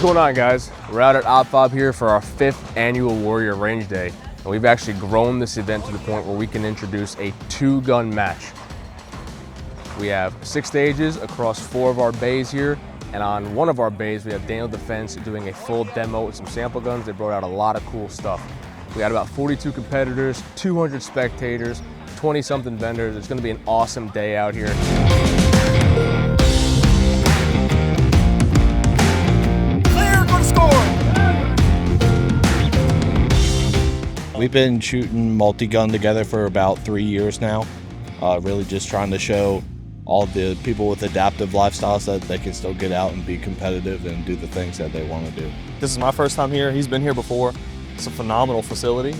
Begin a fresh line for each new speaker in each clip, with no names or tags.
going on, guys? We're out at OPFOB here for our 5th annual Warrior Range Day, and we've actually grown this event to the point where we can introduce a 2-gun match. We have 6 stages across 4 of our bays here, and on one of our bays we have Daniel Defense doing a full demo with some sample guns. They brought out a lot of cool stuff. We got about 42 competitors, 200 spectators, 20-something vendors. It's going to be an awesome day out here.
We've been shooting multi-gun together for about 3 years now, really just trying to show all the people with adaptive lifestyles that they can still get out and be competitive and do the things that they want to do.
This is my first time here. He's been here before. It's a phenomenal facility.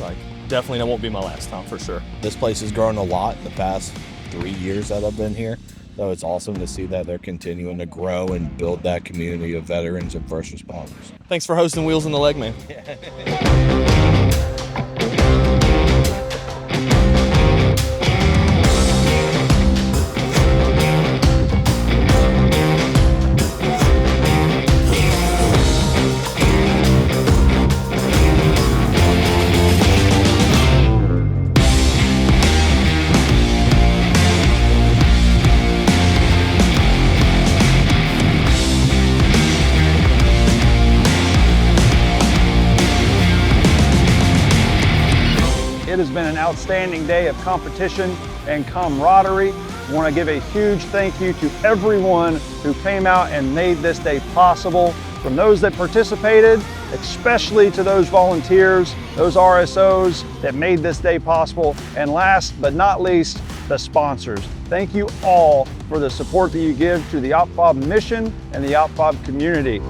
Definitely that won't be my last time for sure.
This place has grown a lot in the past 3 years that I've been here, so it's awesome to see that they're continuing to grow and build that community of veterans and first responders.
Thanks for hosting Wheels in the Leg, man.
It has been an outstanding day of competition and camaraderie. I want to give a huge thank you to everyone who came out and made this day possible. From those that participated, especially to those volunteers, those RSOs that made this day possible, and last but not least, the sponsors. Thank you all for the support that you give to the OPFOB mission and the OPFOB community.